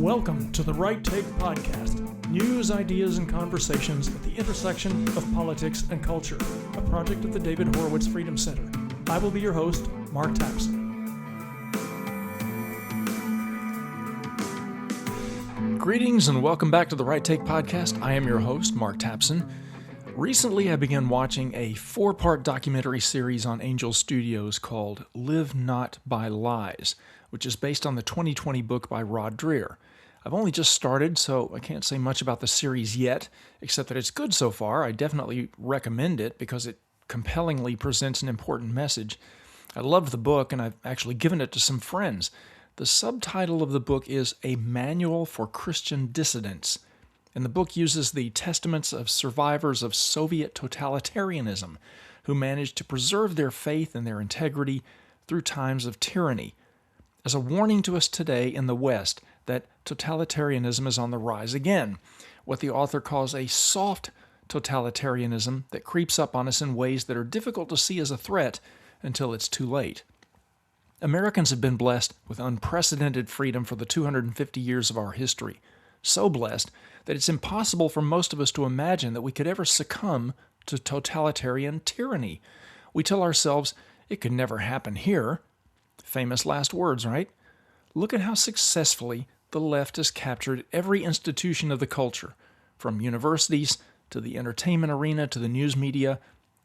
Welcome to the Right Take Podcast. News, ideas, and conversations at the intersection of politics and culture. A project of the David Horowitz Freedom Center. I will be your host, Mark Tapson. Greetings and welcome back to the Right Take Podcast. I am your host, Mark Tapson. Recently, I began watching a 4-part documentary series on Angel Studios called Live Not by Lies, which is based on the 2020 book by Rod Dreher. I've only just started, so I can't say much about the series yet, except that it's good so far. I definitely recommend it because it compellingly presents an important message. I love the book, and I've actually given it to some friends. The subtitle of the book is A Manual for Christian Dissidents, and the book uses the testaments of survivors of Soviet totalitarianism who managed to preserve their faith and their integrity through times of tyranny, as a warning to us today in the West that totalitarianism is on the rise again, what the author calls a soft totalitarianism that creeps up on us in ways that are difficult to see as a threat until it's too late. Americans have been blessed with unprecedented freedom for the 250 years of our history, so blessed that it's impossible for most of us to imagine that we could ever succumb to totalitarian tyranny. We tell ourselves, it could never happen here. Famous last words, right? Look at how successfully the left has captured every institution of the culture, from universities to the entertainment arena to the news media.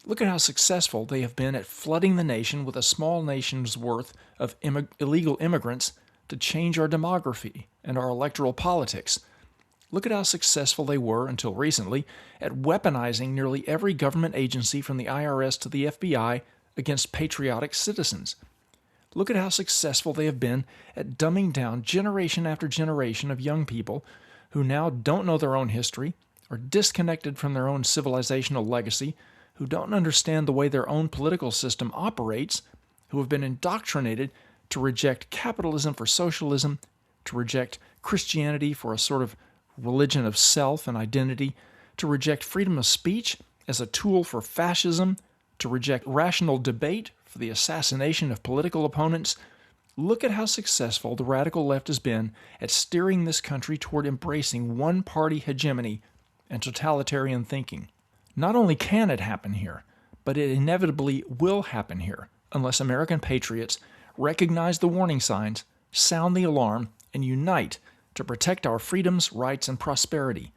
Look at how successful they have been at flooding the nation with a small nation's worth of illegal immigrants to change our demography and our electoral politics. Look at how successful they were, until recently, at weaponizing nearly every government agency from the IRS to the FBI against patriotic citizens. Look at how successful they have been at dumbing down generation after generation of young people who now don't know their own history, are disconnected from their own civilizational legacy, who don't understand the way their own political system operates, who have been indoctrinated to reject capitalism for socialism, to reject Christianity for a sort of religion of self and identity, to reject freedom of speech as a tool for fascism, to reject rational debate for the assassination of political opponents. Look at how successful the radical left has been at steering this country toward embracing one-party hegemony and totalitarian thinking. Not only can it happen here, but it inevitably will happen here unless American patriots recognize the warning signs, sound the alarm, and unite to protect our freedoms, rights, and prosperity.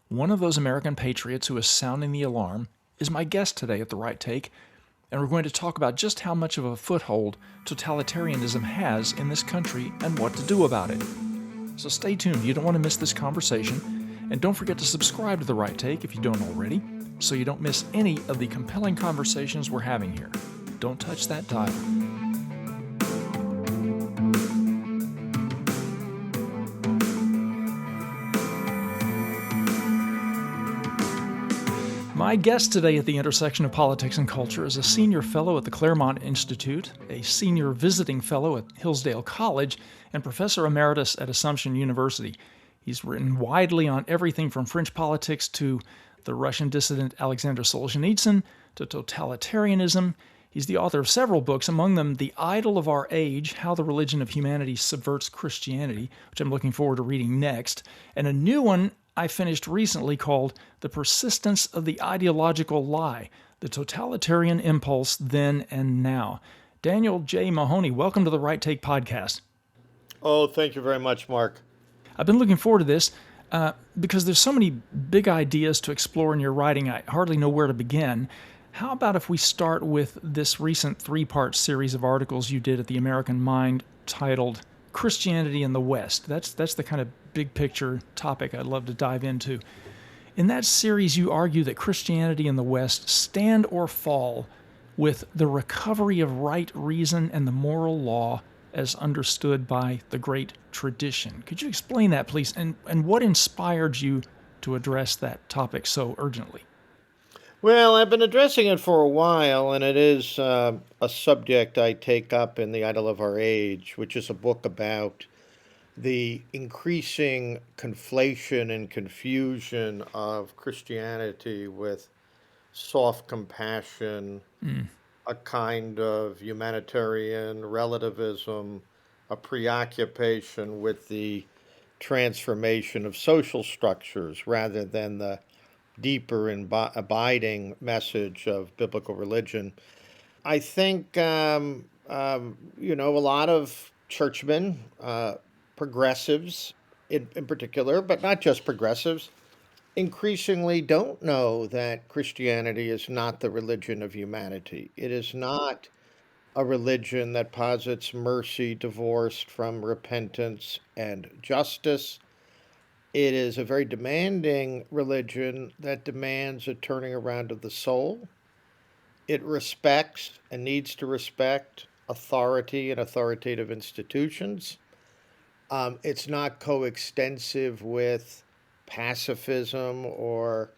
One of those American patriots who is sounding the alarm is my guest today at The Right Take, and we're going to talk about just how much of a foothold totalitarianism has in this country and what to do about it. So stay tuned, you don't want to miss this conversation, and don't forget to subscribe to The Right Take if you don't already, so you don't miss any of the compelling conversations we're having here. Don't touch that dial. My guest today at the intersection of politics and culture is a senior fellow at the Claremont Institute, a senior visiting fellow at Hillsdale College, and professor emeritus at Assumption University. He's written widely on everything from French politics to the Russian dissident Alexander Solzhenitsyn to totalitarianism. He's the author of several books, among them The Idol of Our Age, How the Religion of Humanity Subverts Christianity, which I'm looking forward to reading next, and a new one I finished recently called The Persistence of the Ideological Lie, The Totalitarian Impulse Then and Now. Daniel J. Mahoney, welcome to the Right Take Podcast. Oh, thank you very much, Mark. I've been looking forward to this because there's so many big ideas to explore in your writing, I hardly know where to begin. How about if we start with this recent 3-part series of articles you did at the American Mind titled Christianity in the West? That's the kind of big picture topic I'd love to dive into. In that series, you argue that Christianity in the West stand or fall with the recovery of right reason and the moral law as understood by the great tradition. Could you explain that, please? And what inspired you to address that topic so urgently? Well, I've been addressing it for a while, and it is a subject I take up in The Idol of Our Age, which is a book about the increasing conflation and confusion of Christianity with soft compassion, a kind of humanitarian relativism, a preoccupation with the transformation of social structures rather than the deeper and abiding message of biblical religion. I think, a lot of churchmen, progressives in particular, but not just progressives, increasingly don't know that Christianity is not the religion of humanity. It is not a religion that posits mercy divorced from repentance and justice. It is a very demanding religion that demands a turning around of the soul. It respects and needs to respect authority and authoritative institutions. It's not coextensive with pacifism or,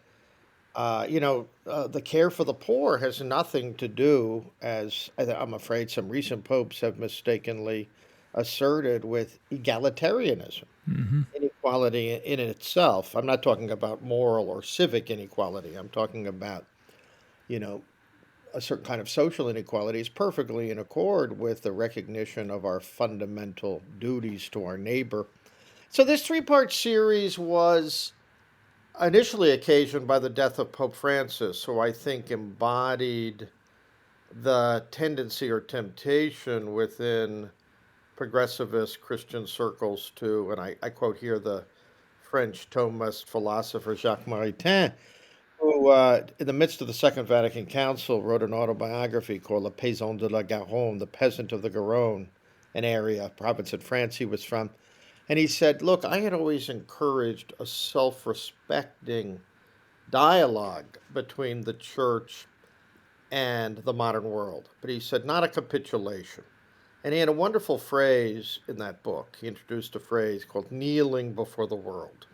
the care for the poor has nothing to do, as I'm afraid some recent popes have mistakenly asserted, with egalitarianism, Hmm. inequality in itself. I'm not talking about moral or civic inequality. I'm talking about, you know, a certain kind of social inequality is perfectly in accord with the recognition of our fundamental duties to our neighbor. So, this three-part series was initially occasioned by the death of Pope Francis, who I think embodied the tendency or temptation within progressivist Christian circles to, and I quote here the French Thomist philosopher Jacques Maritain, who, in the midst of the Second Vatican Council, wrote an autobiography called Le Paysan de la Garonne, the peasant of the Garonne, an area, province in France he was from. And he said, look, I had always encouraged a self respecting dialogue between the church and the modern world. But he said, not a capitulation. And he had a wonderful phrase in that book. He introduced a phrase called kneeling before the world,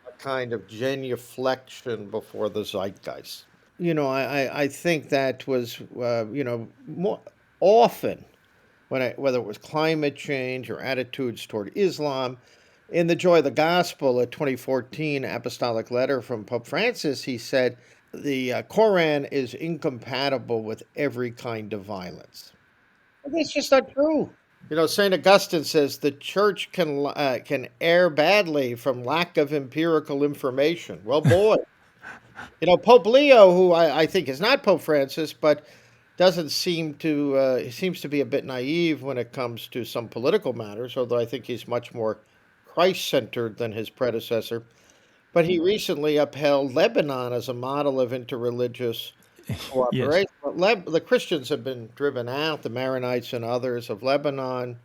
a kind of genuflection before the zeitgeist. I think that was, more often whether it was climate change or attitudes toward Islam. In the Joy of the Gospel, a 2014 apostolic letter from Pope Francis, he said, the Koran is incompatible with every kind of violence. That's just not true. St. Augustine says the church can err badly from lack of empirical information. Well, boy, Pope Leo, who I think is not Pope Francis, but doesn't seem to he seems to be a bit naive when it comes to some political matters, although I think he's much more Christ-centered than his predecessor. But he recently upheld Lebanon as a model of interreligious Yes. cooperation. The Christians have been driven out, the Maronites and others of Lebanon.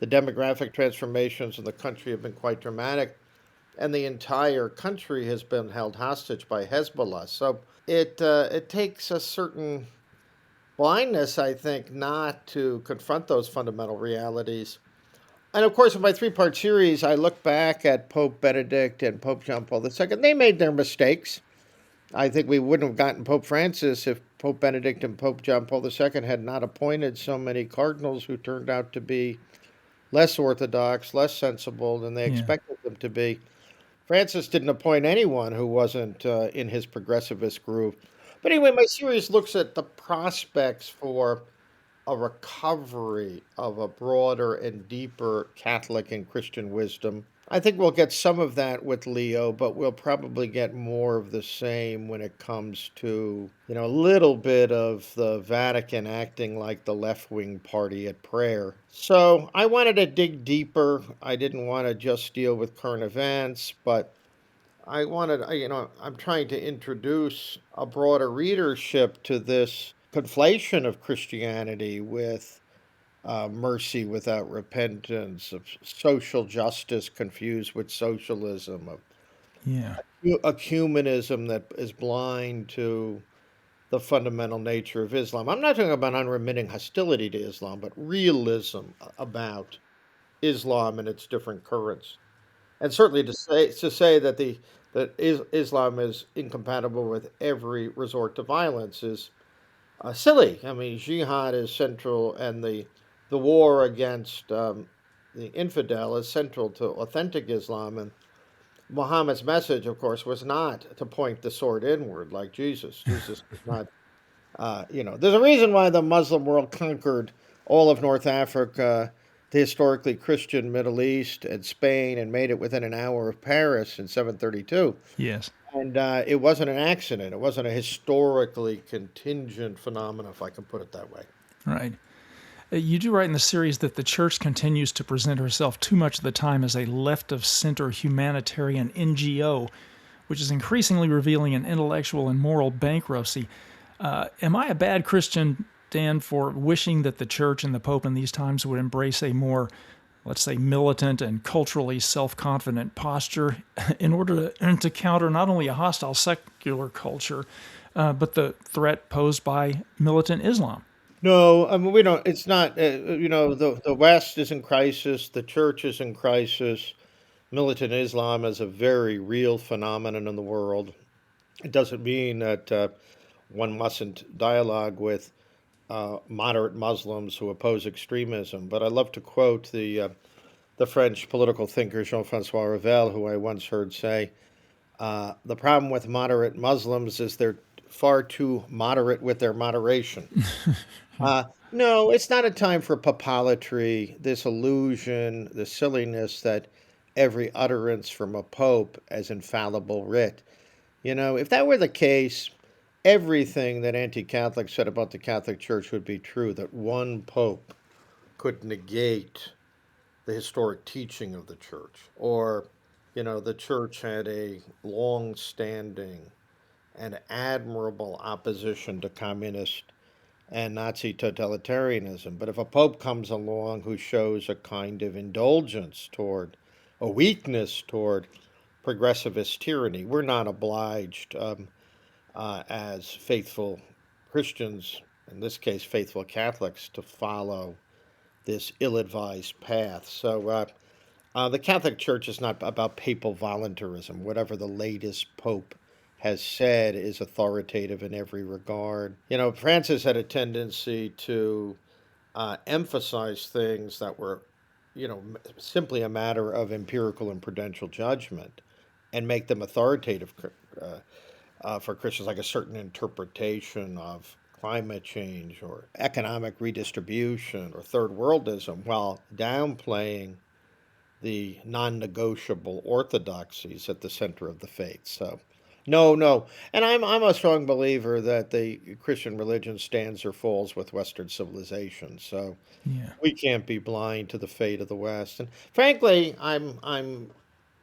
The demographic transformations in the country have been quite dramatic, and the entire country has been held hostage by Hezbollah. So it takes a certain blindness, I think, not to confront those fundamental realities. And of course, in my three-part series, I look back at Pope Benedict and Pope John Paul II. They made their mistakes. I think we wouldn't have gotten Pope Francis if Pope Benedict and Pope John Paul II had not appointed so many cardinals who turned out to be less orthodox, less sensible than they Yeah. expected them to be. Francis didn't appoint anyone who wasn't in his progressivist group. But anyway, my series looks at the prospects for a recovery of a broader and deeper Catholic and Christian wisdom. I think we'll get some of that with Leo, but we'll probably get more of the same when it comes to, a little bit of the Vatican acting like the left wing party at prayer. So I wanted to dig deeper. I didn't want to just deal with current events, but I'm trying to introduce a broader readership to this conflation of Christianity with mercy without repentance, of social justice confused with socialism, of Yeah. ecumenism that is blind to the fundamental nature of Islam. I'm not talking about unremitting hostility to Islam, but realism about Islam and its different currents. And certainly to say that Islam is incompatible with every resort to violence is silly. I mean, jihad is central, and the war against the infidel is central to authentic Islam. And Muhammad's message, of course, was not to point the sword inward like Jesus. Jesus was not. There's a reason why the Muslim world conquered all of North Africa the historically Christian Middle East and Spain and made it within an hour of Paris in 732. Yes. And it wasn't an accident. It wasn't a historically contingent phenomenon, if I can put it that way. Right. You do write in the series that the church continues to present herself too much of the time as a left-of-center humanitarian NGO, which is increasingly revealing an intellectual and moral bankruptcy. Am I a bad Christian, Dan, for wishing that the church and the Pope in these times would embrace a more, let's say, militant and culturally self-confident posture in order to counter not only a hostile secular culture, but the threat posed by militant Islam? No, I mean we don't. It's not. The West is in crisis. The church is in crisis. Militant Islam is a very real phenomenon in the world. It doesn't mean that one mustn't dialogue with moderate Muslims who oppose extremism. But I love to quote the French political thinker Jean-Francois Revel, who I once heard say, "The problem with moderate Muslims is they're far too moderate with their moderation." No, it's not a time for papalatry, this illusion, the silliness that every utterance from a pope as infallible writ. If that were the case, everything that anti Catholics said about the Catholic Church would be true, that one pope could negate the historic teaching of the church. Or, the church had a long standing and admirable opposition to communist and Nazi totalitarianism. But if a pope comes along who shows a kind of indulgence toward, a weakness toward progressivist tyranny, we're not obliged as faithful Christians, in this case, faithful Catholics, to follow this ill advised path. So the Catholic Church is not about papal voluntarism. Whatever the latest pope has said is authoritative in every regard. Francis had a tendency to emphasize things that were, simply a matter of empirical and prudential judgment and make them authoritative for Christians, like a certain interpretation of climate change or economic redistribution or third worldism, while downplaying the non-negotiable orthodoxies at the center of the faith. So, no, no, and I'm a strong believer that the Christian religion stands or falls with Western civilization. So Yeah. we can't be blind to the fate of the West. And frankly, I'm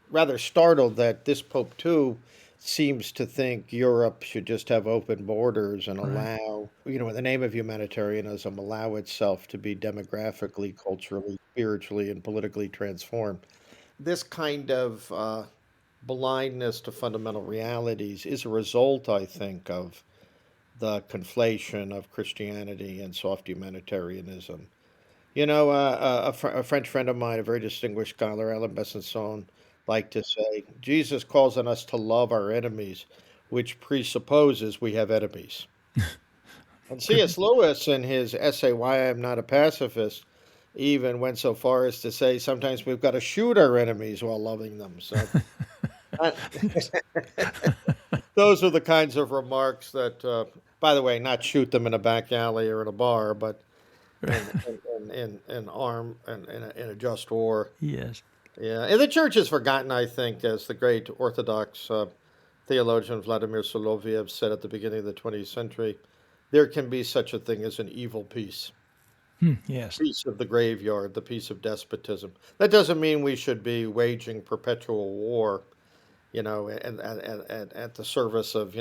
rather startled that this Pope too seems to think Europe should just have open borders and Right. allow, in the name of humanitarianism, allow itself to be demographically, culturally, spiritually, and politically transformed. This kind of blindness to fundamental realities is a result, I think, of the conflation of Christianity and soft humanitarianism. A French friend of mine, a very distinguished scholar, Alain Besançon, liked to say, Jesus calls on us to love our enemies, which presupposes we have enemies. And C.S. Lewis, in his essay, Why I Am Not a Pacifist, even went so far as to say sometimes we've got to shoot our enemies while loving them. So uh, those are the kinds of remarks that, by the way, not shoot them in a back alley or in a bar, but in arm and in a just war. Yes. Yeah, and the church is forgotten, I think, as the great Orthodox theologian Vladimir Soloviev said at the beginning of the 20th century. There can be such a thing as an evil peace, Yes. peace of the graveyard, the peace of despotism. That doesn't mean we should be waging perpetual war, and at the service of,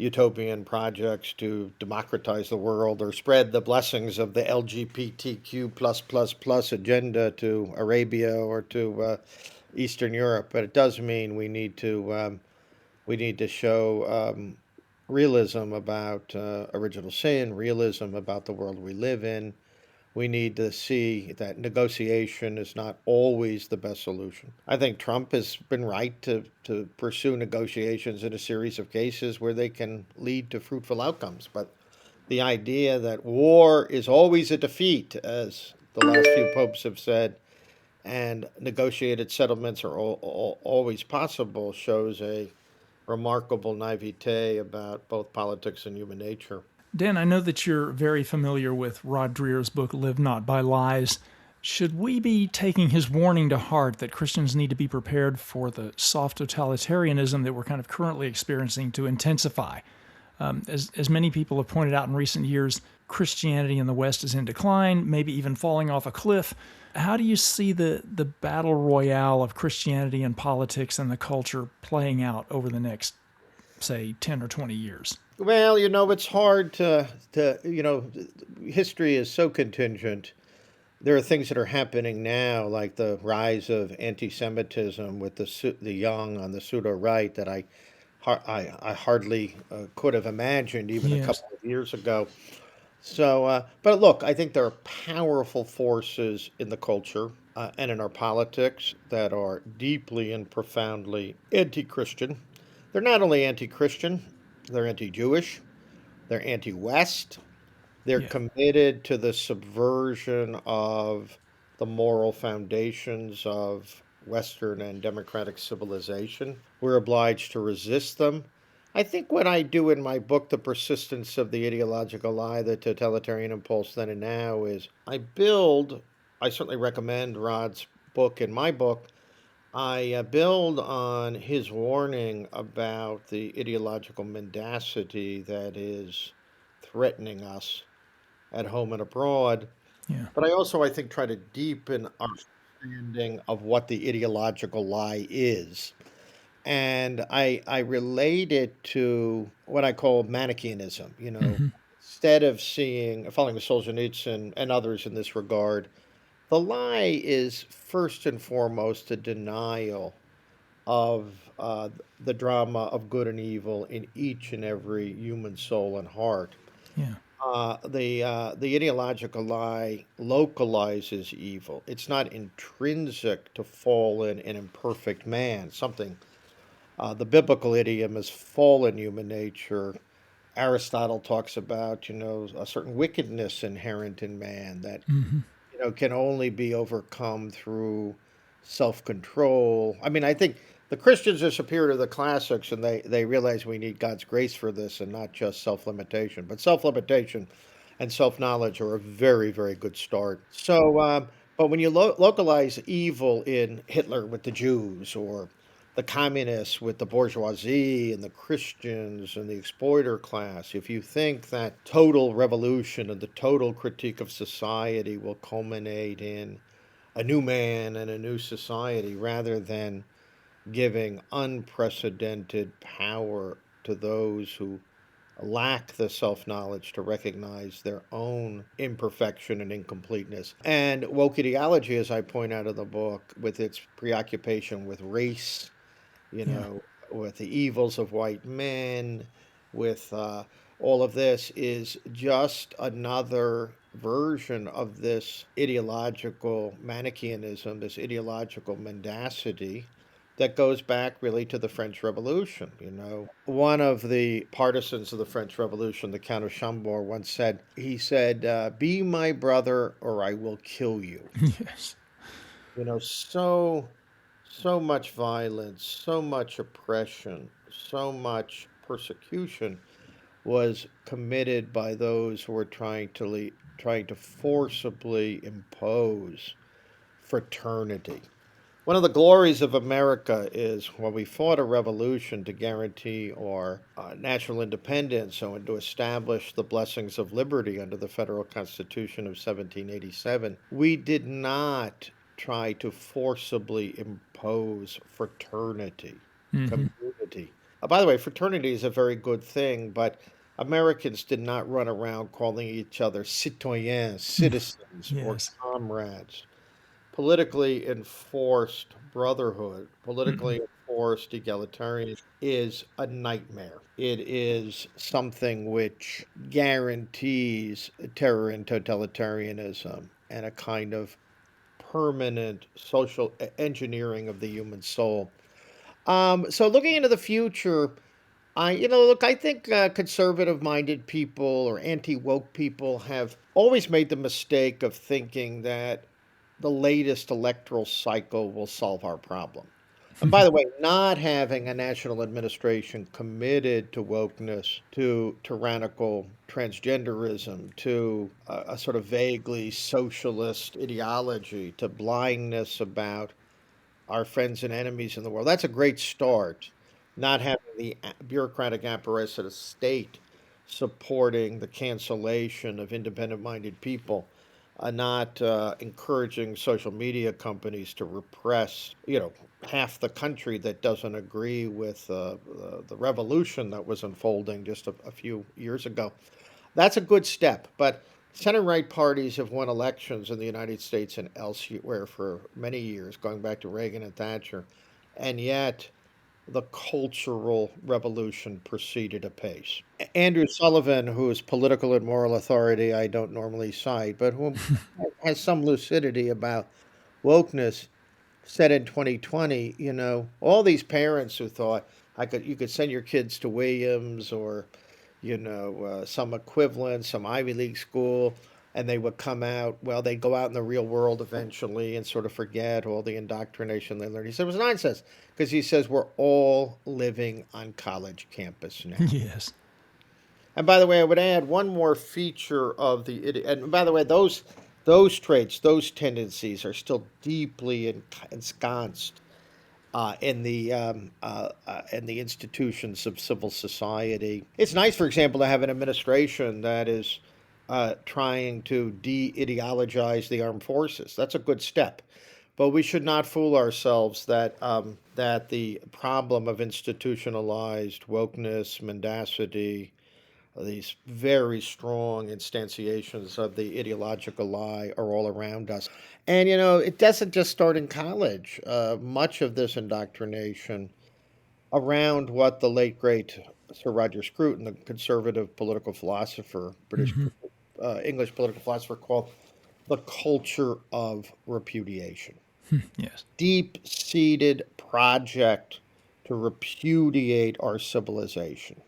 utopian projects to democratize the world or spread the blessings of the LGBTQ plus agenda to Arabia or to Eastern Europe. But it does mean we need to show realism about original sin, realism about the world we live in. We need to see that negotiation is not always the best solution. I think Trump has been right to pursue negotiations in a series of cases where they can lead to fruitful outcomes. But the idea that war is always a defeat, as the last few popes have said, and negotiated settlements are always possible, shows a remarkable naivete about both politics and human nature. Dan, I know that you're very familiar with Rod Dreher's book, Live Not by Lies. Should we be taking his warning to heart that Christians need to be prepared for the soft totalitarianism that we're kind of currently experiencing to intensify? As many people have pointed out in recent years, Christianity in the West is in decline, maybe even falling off a cliff. How do you see the battle royale of Christianity and politics and the culture playing out over the next, say, 10 or 20 years? Well, it's hard history is so contingent. There are things that are happening now, like the rise of anti-Semitism with the young on the pseudo right that I hardly could have imagined even a Yes. couple of years ago. So, but look, I think there are powerful forces in the culture and in our politics that are deeply and profoundly anti-Christian. They're not only anti-Christian, they're anti-Jewish, they're anti-West, they're Yeah. committed to the subversion of the moral foundations of Western and democratic civilization. We're obliged to resist them. I think what I do in my book, The Persistence of the Ideological Lie, The Totalitarian Impulse Then and Now, is I certainly recommend Rod's book in my book. I build on his warning about the ideological mendacity that is threatening us at home and abroad. Yeah. But I also, I think, try to deepen our understanding of what the ideological lie is. And I relate it to what I call Manichaeanism. Hmm. Instead of following Solzhenitsyn and others in this regard, the lie is first and foremost a denial of the drama of good and evil in each and every human soul and heart. Yeah. The ideological lie localizes evil. It's not intrinsic to fallen and imperfect man. The biblical idiom is fallen human nature. Aristotle talks about, a certain wickedness inherent in man that, Hmm. can only be overcome through self-control. I mean, I think the Christians are superior to the classics, and they realize we need God's grace for this and not just self-limitation. But self-limitation and self-knowledge are a very, very good start. So, but when you localize evil in Hitler with the Jews, or the communists with the bourgeoisie and the Christians and the exploiter class, if you think that total revolution and the total critique of society will culminate in a new man and a new society rather than giving unprecedented power to those who lack the self knowledge to recognize their own imperfection and incompleteness. And woke ideology, as I point out in the book, with its preoccupation with race, you Yeah. know, with the evils of white men, with all of this, is just another version of this ideological Manichaeanism, this ideological mendacity that goes back really to the French Revolution. One of the partisans of the French Revolution, the Count of Chambord, once said, he said, "Be my brother, or I will kill you." Yes. So much violence, so much oppression, so much persecution was committed by those who were trying to forcibly impose fraternity. One of the glories of America is when we fought a revolution to guarantee our national independence and to establish the blessings of liberty under the federal Constitution of 1787, we did not try to forcibly impose fraternity, Hmm. community. By the way, fraternity is a very good thing, but Americans did not run around calling each other citoyens, citizens, or Yes. comrades. Politically enforced brotherhood, politically Mm-mm. enforced egalitarianism is a nightmare. It is something which guarantees terror and totalitarianism and a kind of permanent social engineering of the human soul. So looking into the future, look, I think conservative-minded people or anti-woke people have always made the mistake of thinking that the latest electoral cycle will solve our problem. And by the way, not having a national administration committed to wokeness, to tyrannical transgenderism, to a sort of vaguely socialist ideology, to blindness about our friends and enemies in the world. That's a great start. Not having the bureaucratic apparatus of the state supporting the cancellation of independent minded people, not encouraging social media companies to repress, half the country that doesn't agree with the revolution that was unfolding just a few years ago. That's a good step. But center right parties have won elections in the United States and elsewhere for many years, going back to Reagan and Thatcher. And yet, the cultural revolution proceeded apace. Andrew Sullivan, who is political and moral authority I don't normally cite, but who has some lucidity about wokeness, said in 2020, all these parents who thought you could send your kids to Williams or, some equivalent, some Ivy League school, and they would come out, well, they'd go out in the real world eventually and sort of forget all the indoctrination they learned. He said it was nonsense because he says we're all living on college campus now. Yes. And by the way, I would add one more feature of and by the way, those traits, those tendencies are still deeply ensconced in the institutions of civil society. It's nice, for example, to have an administration that is trying to de-ideologize the armed forces. That's a good step. But we should not fool ourselves that the problem of institutionalized wokeness, mendacity, these very strong instantiations of the ideological lie are all around us. And, it doesn't just start in college. Much of this indoctrination around what the late, great Sir Roger Scruton, the conservative political philosopher, British Hmm. English political philosopher, called the culture of repudiation. Yes. Deep-seated project to repudiate our civilization,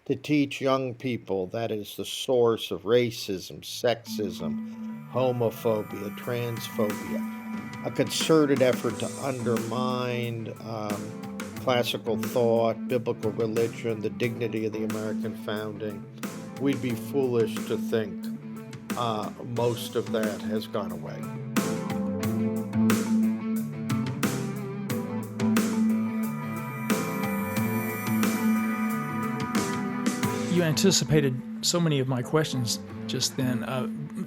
to teach young people that is the source of racism, sexism, homophobia, transphobia, a concerted effort to undermine classical thought, biblical religion, the dignity of the American founding. We'd be foolish to think most of that has gone away. You anticipated so many of my questions just then,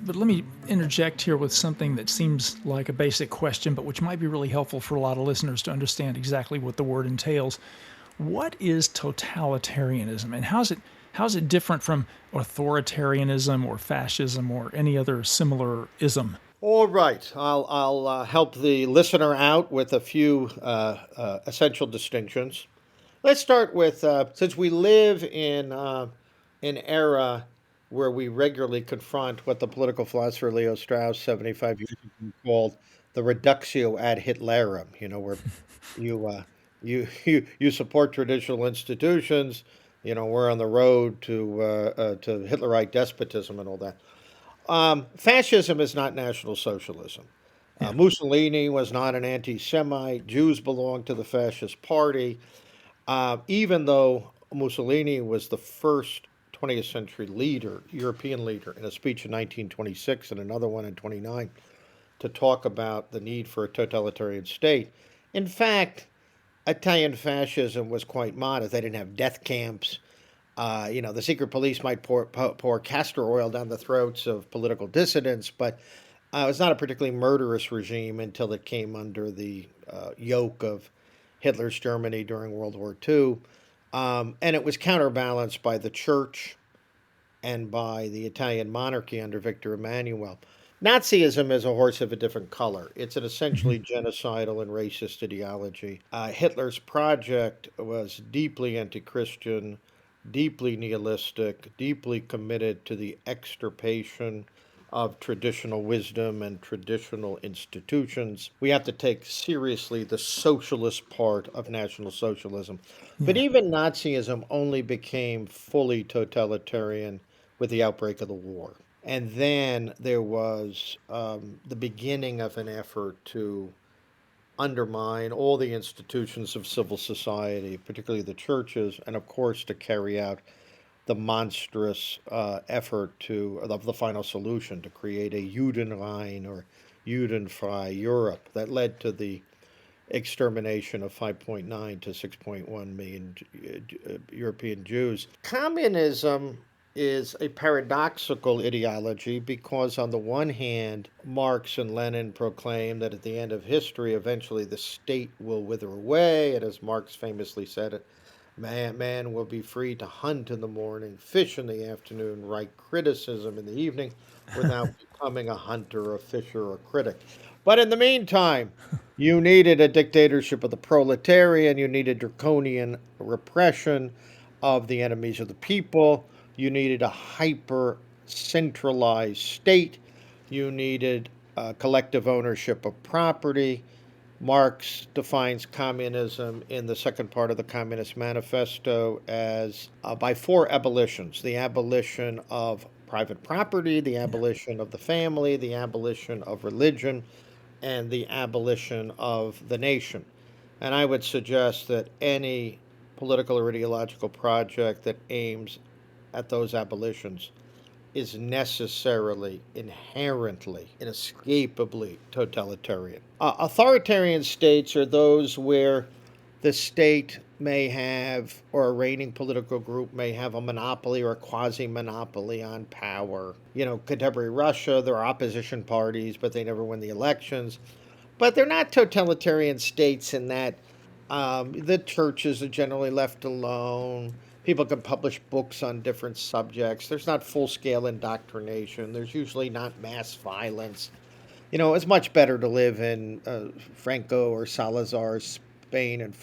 but let me interject here with something that seems like a basic question, but which might be really helpful for a lot of listeners to understand exactly what the word entails. What is totalitarianism, and how's it different from authoritarianism or fascism or any other similar ism? All right, I'll help the listener out with a few essential distinctions. Let's start with since we live in an era where we regularly confront what the political philosopher Leo Strauss 75 years ago called the reductio ad Hitlerum. Where you you support traditional institutions. We're on the road to Hitlerite despotism and all that. Fascism is not National Socialism. Yeah. Mussolini was not an anti Semite. Jews belonged to the fascist party. Even though Mussolini was the first 20th century leader, European leader, in a speech in 1926 and another one in 29 to talk about the need for a totalitarian state. In fact, Italian fascism was quite modest. They didn't have death camps. The secret police might pour castor oil down the throats of political dissidents, but it was not a particularly murderous regime until it came under the yoke of Hitler's Germany during World War II. And it was counterbalanced by the church and by the Italian monarchy under Victor Emmanuel. Nazism is a horse of a different color. It's an Mhm. essentially genocidal and racist ideology. Hitler's project was deeply anti Christian, deeply nihilistic, deeply committed to the extirpation of traditional wisdom and traditional institutions. We have to take seriously the socialist part of National Socialism. But Yeah. even Nazism only became fully totalitarian with the outbreak of the war. And then there was the beginning of an effort to undermine all the institutions of civil society, particularly the churches, and of course to carry out the monstrous effort of the final solution to create a Judenrein or Judenfrei Europe that led to the extermination of 5.9 to 6.1 million European Jews. Communism is a paradoxical ideology because, on the one hand, Marx and Lenin proclaim that at the end of history, eventually the state will wither away. And as Marx famously said, man will be free to hunt in the morning, fish in the afternoon, write criticism in the evening without becoming a hunter, a fisher, or a critic. But in the meantime, you needed a dictatorship of the proletarian, you needed draconian repression of the enemies of the people, you needed a hyper centralized state, you needed collective ownership of property. Marx defines communism in the second part of the Communist Manifesto as by four abolitions: the abolition of private property, the abolition of the family, the abolition of religion, and the abolition of the nation. And I would suggest that any political or ideological project that aims at those abolitions is necessarily, inherently, inescapably totalitarian. Authoritarian states are those where the state may have, or a reigning political group may have, a monopoly or a quasi monopoly on power. Contemporary Russia, there are opposition parties, but they never win the elections. But they're not totalitarian states in that the churches are generally left alone. People can publish books on different subjects. There's not full scale indoctrination. There's usually not mass violence. It's much better to live in Franco or Salazar's Spain and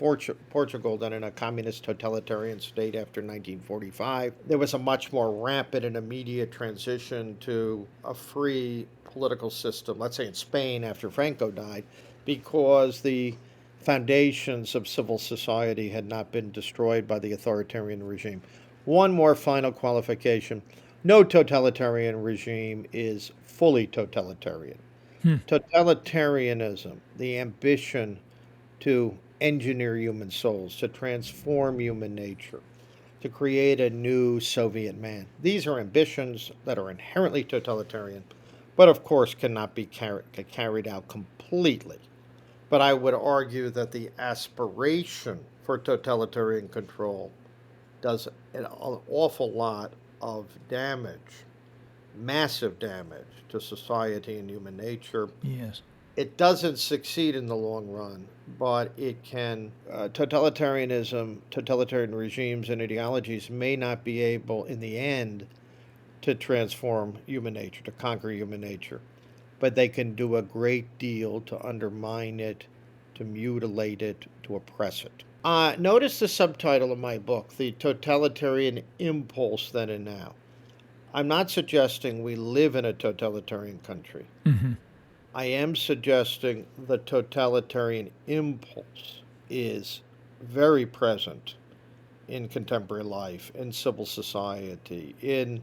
Portugal than in a communist totalitarian state after 1945. There was a much more rapid and immediate transition to a free political system, let's say in Spain after Franco died, because the foundations of civil society had not been destroyed by the authoritarian regime. One more final qualification: no totalitarian regime is fully totalitarian. Totalitarianism, the ambition to engineer human souls, to transform human nature, to create a new Soviet man. These are ambitions that are inherently totalitarian, but of course cannot be carried out completely. But I would argue that the aspiration for totalitarian control does an awful lot of damage, massive damage to society and human nature. Yes. It doesn't succeed in the long run, but it can. Totalitarian regimes and ideologies may not be able, in the end, to transform human nature, to conquer human nature, but they can do a great deal to undermine it, to mutilate it, to oppress it. Notice the subtitle of my book, The Totalitarian Impulse Then and Now. I'm not suggesting we live in a totalitarian country. Mm-hmm. I am suggesting the totalitarian impulse is very present in contemporary life, in civil society, in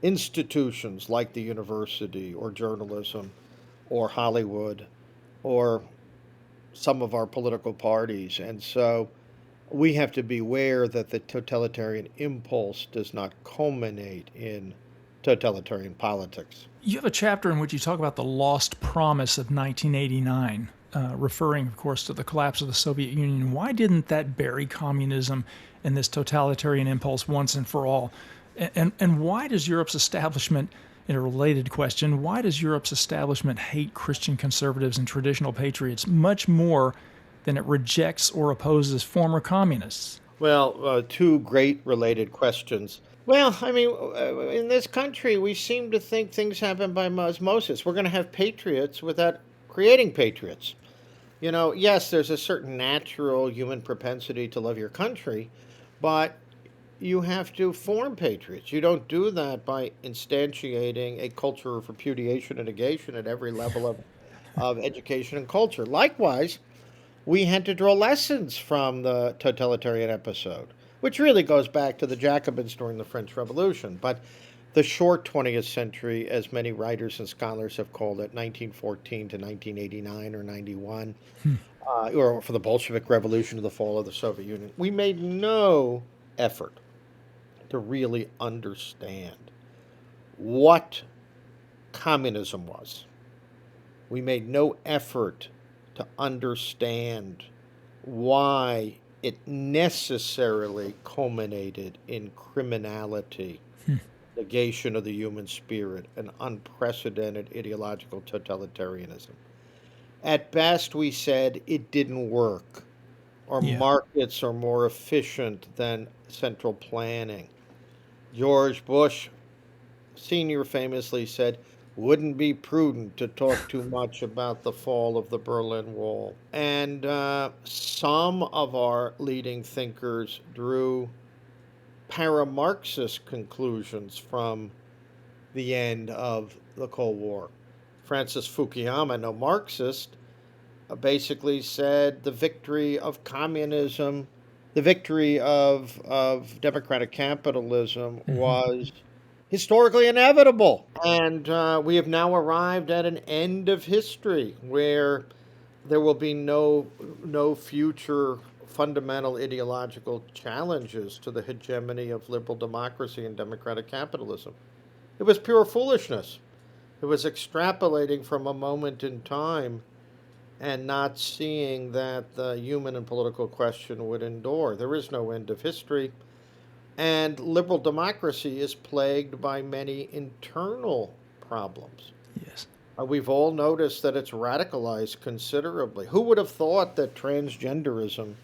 institutions like the university or journalism or Hollywood or some of our political parties. And so we have to beware that the totalitarian impulse does not culminate in totalitarian politics. You have a chapter in which you talk about the lost promise of 1989, referring, of course, to the collapse of the Soviet Union. Why didn't that bury communism and this totalitarian impulse once and for all? And why does Europe's establishment, in a related question, why does Europe's establishment hate Christian conservatives and traditional patriots much more than it rejects or opposes former communists? Well, two great related questions. Well, I mean, in this country, we seem to think things happen by osmosis. We're going to have patriots without creating patriots. Yes, there's a certain natural human propensity to love your country, but you have to form patriots. You don't do that by instantiating a culture of repudiation and negation at every level of education and culture. Likewise, we had to draw lessons from the totalitarian episode, which really goes back to the Jacobins during the French Revolution. But the short 20th century, as many writers and scholars have called it, 1914 to 1989 or 91, or for the Bolshevik Revolution to the fall of the Soviet Union. We made no effort to really understand what communism was. We made no effort to understand why it necessarily culminated in criminality, negation of the human spirit, and unprecedented ideological totalitarianism. At best, we said it didn't work. Our Yeah. markets are more efficient than central planning. George Bush Sr. famously said, wouldn't be prudent to talk too much about the fall of the Berlin Wall. And some of our leading thinkers drew para-Marxist conclusions from the end of the Cold War. Francis Fukuyama, no Marxist, basically said the victory of communism, the victory of democratic capitalism Hmm. was historically inevitable. And we have now arrived at an end of history where there will be no future fundamental ideological challenges to the hegemony of liberal democracy and democratic capitalism. It was pure foolishness. It was extrapolating from a moment in time and not seeing that the human and political question would endure. There is no end of history. And liberal democracy is plagued by many internal problems. Yes. We've all noticed that it's radicalized considerably. Who would have thought that transgenderism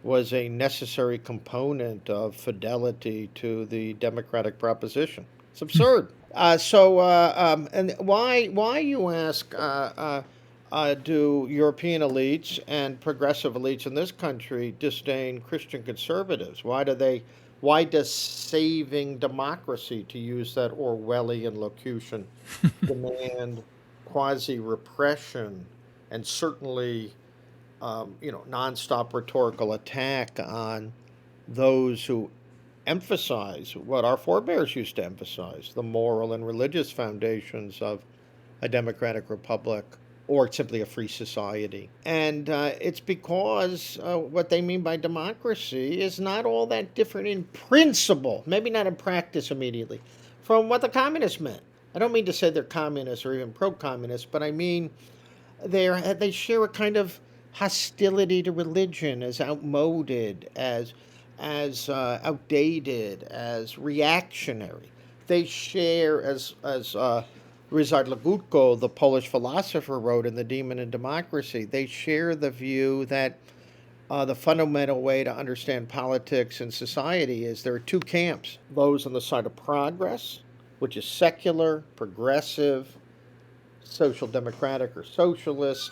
was a necessary component of fidelity to the democratic proposition? It's absurd. And why you ask? Do European elites and progressive elites in this country disdain Christian conservatives? Why does saving democracy, to use that Orwellian locution, demand quasi repression and certainly, nonstop rhetorical attack on those who emphasize what our forebears used to emphasize, the moral and religious foundations of a democratic republic or simply a free society. And it's because what they mean by democracy is not all that different in principle, maybe not in practice immediately, from what the communists meant. I don't mean to say they're communists or even pro communist, but I mean they share a kind of hostility to religion as outmoded, as outdated, as reactionary. They share, as Ryszard Legutko, the Polish philosopher, wrote in *The Demon and Democracy*. They share the view that the fundamental way to understand politics and society is there are two camps: those on the side of progress, which is secular, progressive, social democratic, or socialist,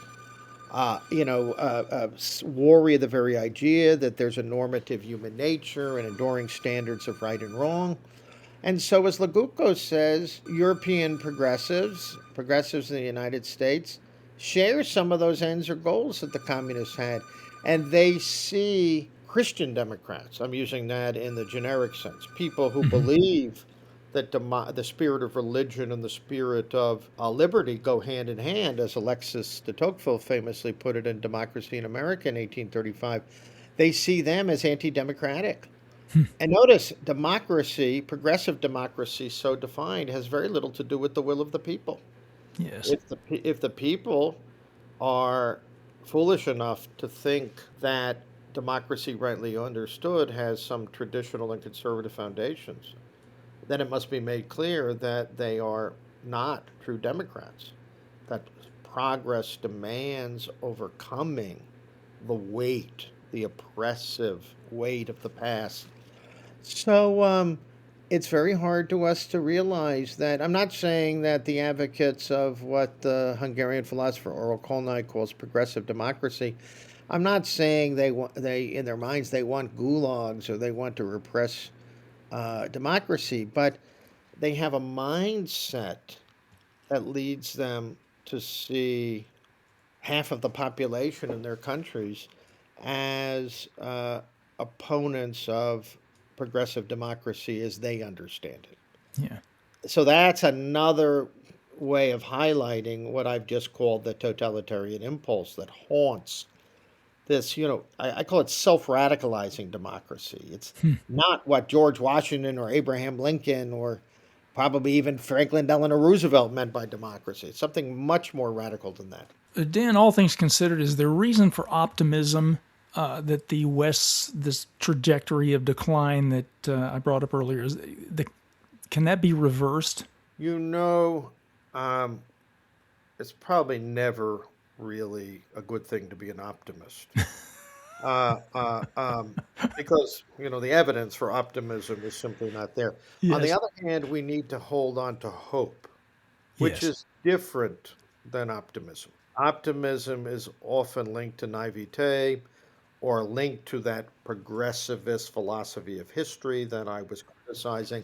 worry of the very idea that there's a normative human nature and enduring standards of right and wrong. And so, as Legutko says, European progressives in the United States, share some of those ends or goals that the communists had. And they see Christian Democrats, I'm using that in the generic sense, people who Hmm. believe that the spirit of religion and the spirit of liberty go hand in hand, as Alexis de Tocqueville famously put it in Democracy in America in 1835. They see them as anti democratic. And notice, democracy, progressive democracy, so defined, has very little to do with the will of the people. Yes. If the people are foolish enough to think that democracy, rightly understood, has some traditional and conservative foundations, then it must be made clear that they are not true Democrats. That progress demands overcoming the oppressive weight of the past. So it's very hard to us to realize that. I'm not saying that the advocates of what the Hungarian philosopher Orwell Kolnai calls progressive democracy. I'm not saying they in their minds they want gulags or they want to repress democracy, but they have a mindset that leads them to see half of the population in their countries as opponents of progressive democracy as they understand it. Yeah. So that's another way of highlighting what I've just called the totalitarian impulse that haunts this, I call it self-radicalizing democracy. It's Hmm. not what George Washington or Abraham Lincoln or probably even Franklin Delano Roosevelt meant by democracy. It's something much more radical than that. Dan, all things considered, is there reason for optimism that the West's this trajectory of decline that I brought up earlier can that be reversed? You know, um, it's probably never really a good thing to be an optimist. Uh, uh, um, because, the evidence for optimism is simply not there. On the Yes. other hand, we need to hold on to hope, which Yes. is different than optimism. Optimism is often linked to naivete or linked to that progressivist philosophy of history that I was criticizing.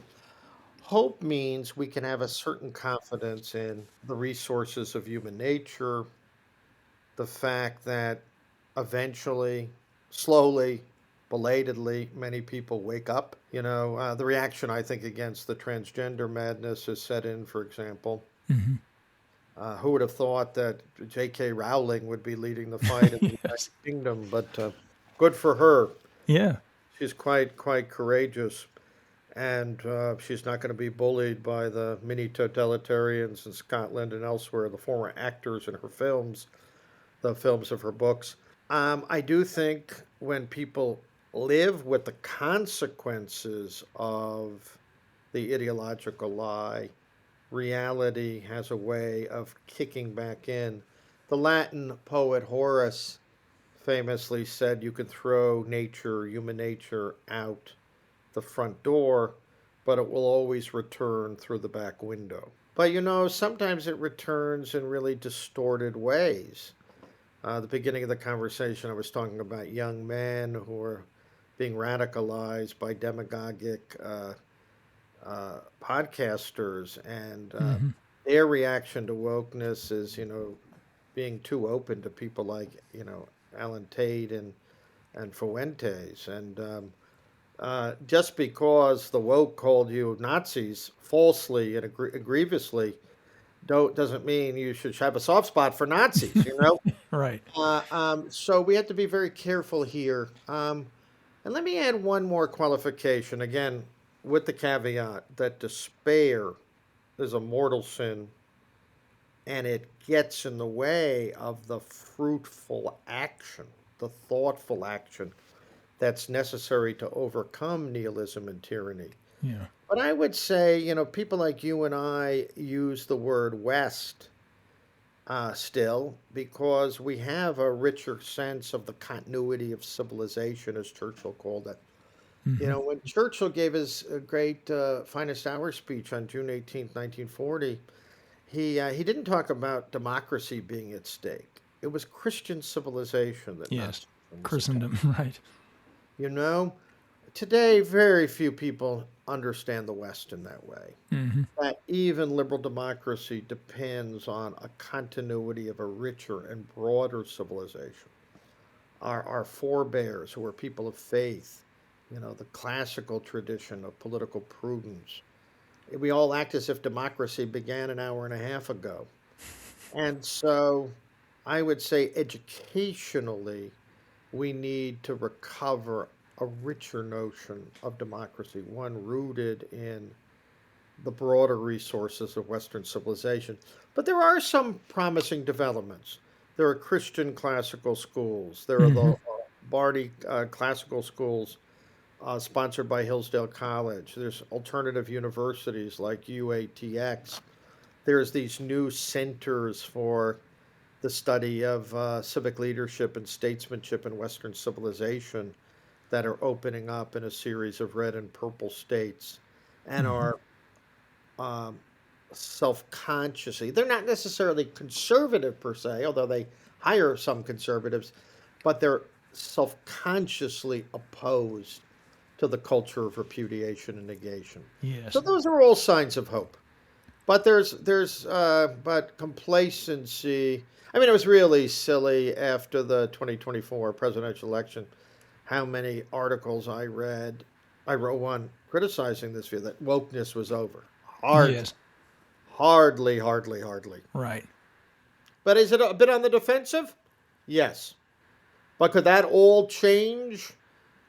Hope means we can have a certain confidence in the resources of human nature, the fact that eventually, slowly, belatedly, many people wake up. The reaction, I think, against the transgender madness has set in, for example. Hmm. Who would have thought that J.K. Rowling would be leading the fight in the United Yes. Kingdom? But good for her. Yeah. She's quite courageous, and she's not going to be bullied by the mini totalitarians in Scotland and elsewhere, the former actors in her films, the films of her books. I do think when people live with the consequences of the ideological lie, reality has a way of kicking back in. The Latin poet Horace famously said you could throw nature, human nature, out the front door, but it will always return through the back window. But sometimes it returns in really distorted ways. The beginning of the conversation, I was talking about young men who are being radicalized by demagogic podcasters, and Hmm. their reaction to wokeness is, being too open to people like, Alan Tate and Fuentes. And just because the woke called you Nazis falsely and grievously doesn't mean you should have a soft spot for Nazis. Right. So we have to be very careful here. And let me add one more qualification, again, with the caveat that despair is a mortal sin and it gets in the way of the fruitful action, the thoughtful action that's necessary to overcome nihilism and tyranny. Yeah. But I would say, people like you and I use the word West still because we have a richer sense of the continuity of civilization, as Churchill called it. Hmm. When Churchill gave his great finest hour speech on June 18th, 1940, he didn't talk about democracy being at stake. It was Christian civilization that Yes. Nazism was attacking. Christendom. Right. You know, Today very few people understand the West in that way. Hmm. That even liberal democracy depends on a continuity of a richer and broader civilization. Our forebears, who were people of faith, the classical tradition of political prudence. We all act as if democracy began an hour and a half ago. And so I would say educationally, we need to recover a richer notion of democracy, one rooted in the broader resources of Western civilization. But there are some promising developments. There are Christian classical schools. There are the Hmm. Bardi classical schools sponsored by Hillsdale College. There's alternative universities like UATX. There's these new centers for the study of civic leadership and statesmanship in Western civilization that are opening up in a series of red and purple states and Hmm. are um, self consciously, they're not necessarily conservative per se, although they hire some conservatives, but they're self consciously opposed to the culture of repudiation and negation. So Yes. those are all signs of hope. But but complacency. I mean, it was really silly after the 2024 presidential election how many articles I read. I wrote one criticizing this view that wokeness was over. Hardly, Yes. hardly. Right. But is it a bit on the defensive? Yes. But could that all change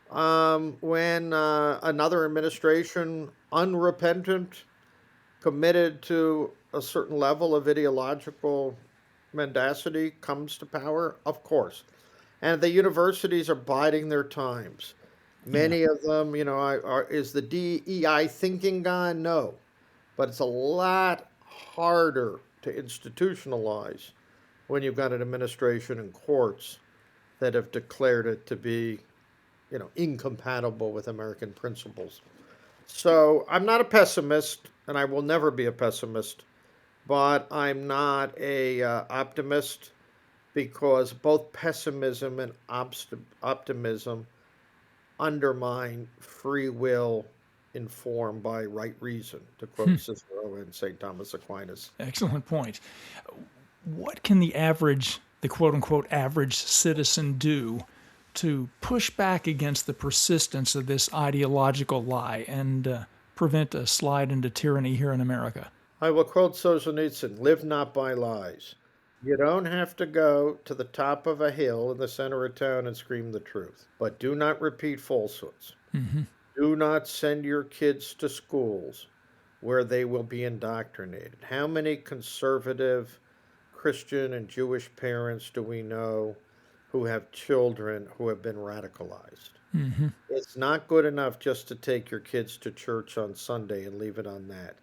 when another administration, unrepentant, committed to a certain level of ideological mendacity, comes to power? Of course. And the universities are biding their times. Yeah. Many of them, is the DEI thinking gone? No. But it's a lot harder to institutionalize when you've got an administration and courts that have declared it to be, incompatible with American principles. So I'm not a pessimist, and I will never be a pessimist, but I'm not a optimist because both pessimism and optimism undermine free will informed by right reason, to quote Cicero and St. Thomas Aquinas. Excellent point. What can the quote unquote average citizen do to push back against the persistence of this ideological lie and prevent a slide into tyranny here in America? I will quote Solzhenitsyn: live not by lies. You don't have to go to the top of a hill in the center of town and scream the truth, but do not repeat falsehoods. Mm-hmm. Do not send your kids to schools where they will be indoctrinated. How many conservative Christian and Jewish parents do we know who have children who have been radicalized? Mm-hmm. It's not good enough just to take your kids to church on Sunday and leave it on that.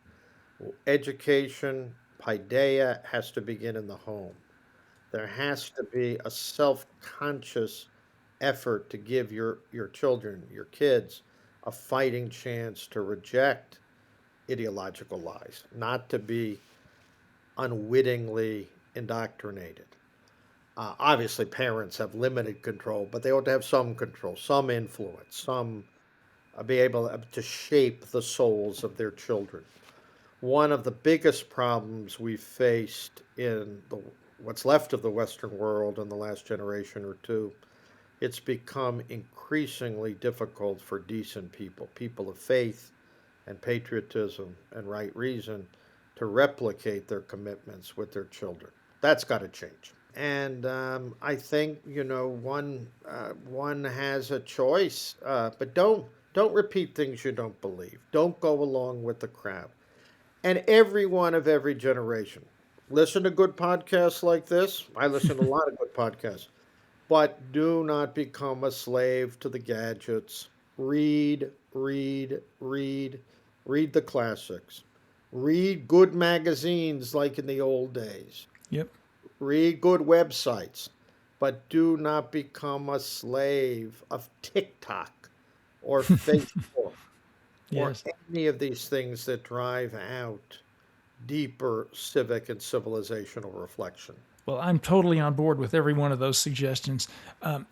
Education, paideia, has to begin in the home. There has to be a self conscious effort to give your children, your kids, a fighting chance to reject ideological lies, not to be unwittingly indoctrinated. Obviously, parents have limited control, but they ought to have some control, some influence, some be able to shape the souls of their children. One of the biggest problems we've faced in what's left of the Western world in the last generation or two, it's become increasingly difficult for decent people, people of faith and patriotism and right reason, to replicate their commitments with their children. That's got to change. And I think one has a choice, but don't repeat things you don't believe. Don't go along with the crowd. And everyone of every generation listen to good podcasts like this. I listen to a lot of good podcasts, but do not become a slave to the gadgets. Read, read, read, read the classics. Read good magazines like in the old days. Yep. Read good websites, but do not become a slave of TikTok or Facebook or Yes. any of these things that drive out deeper civic and civilizational reflection. Well, I'm totally on board with every one of those suggestions. Um,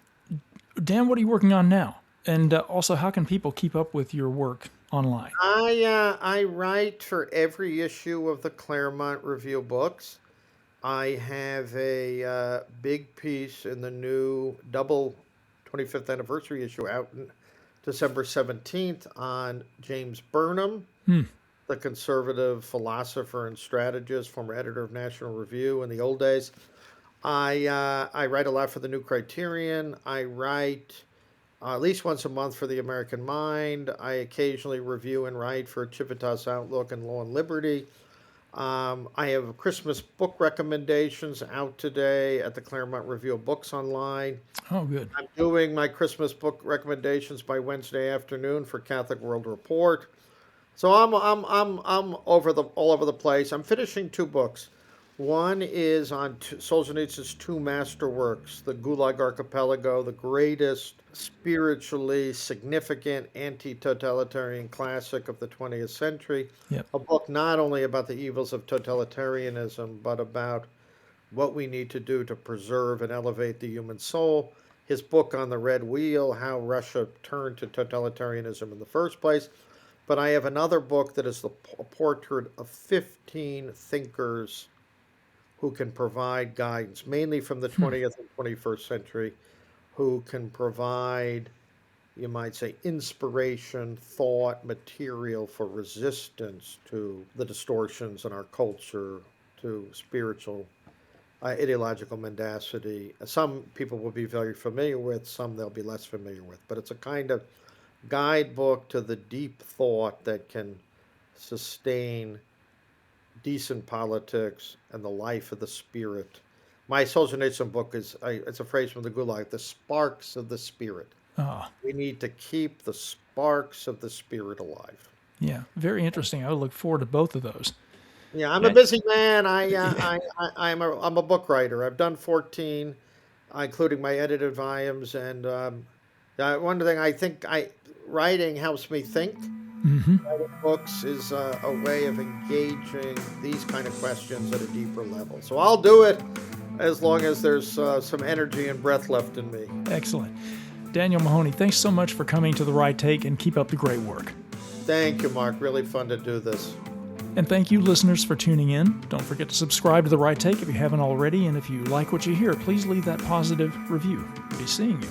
Dan, what are you working on now? And also, how can people keep up with your work online? I write for every issue of the Claremont Review books. I have a big piece in the new double 25th anniversary issue out in December 17th on James Burnham, Hmm. the conservative philosopher and strategist, former editor of National Review in the old days. I write a lot for the New Criterion. I write at least once a month for the American Mind. I occasionally review and write for Civitas Outlook and Law and Liberty. I have Christmas book recommendations out today at the Claremont Review of Books online. Oh, good. I'm doing my Christmas book recommendations by Wednesday afternoon for Catholic World Report. So I'm all over the place. I'm finishing two books. One is on Solzhenitsyn's two masterworks, the Gulag Archipelago, the greatest spiritually significant anti-totalitarian classic of the 20th century. Yep. A book not only about the evils of totalitarianism, but about what we need to do to preserve and elevate the human soul. His book on the Red Wheel, how Russia turned to totalitarianism in the first place. But I have another book that is a portrait of 15 thinkers who can provide guidance, mainly from the 20th and 21st century, who can provide, you might say, inspiration, thought, material for resistance to the distortions in our culture, to spiritual ideological mendacity. Some people will be very familiar with, some they'll be less familiar with. But it's a kind of guidebook to the deep thought that can sustain decent politics and the life of the spirit. My Solzhenitsyn book it's a phrase from the Gulag, the sparks of the spirit. Ah, We need to keep the sparks of the spirit alive. yeah, very interesting. I look forward to both of those. Yeah, I'm a Yeah, busy man. yeah, I'm a book writer. I've done 14, including my edited volumes. And one thing I think writing helps me think. hmm Writing books is a way of engaging these kind of questions at a deeper level. So I'll do it as long as there's some energy and breath left in me. Excellent. Daniel Mahoney, thanks so much for coming to The Right Take, and keep up the great work. Thank you, Mark. Really fun to do this. And thank you, listeners, for tuning in. Don't forget to subscribe to The Right Take if you haven't already, and if you like what you hear, please leave that positive review. Be seeing you.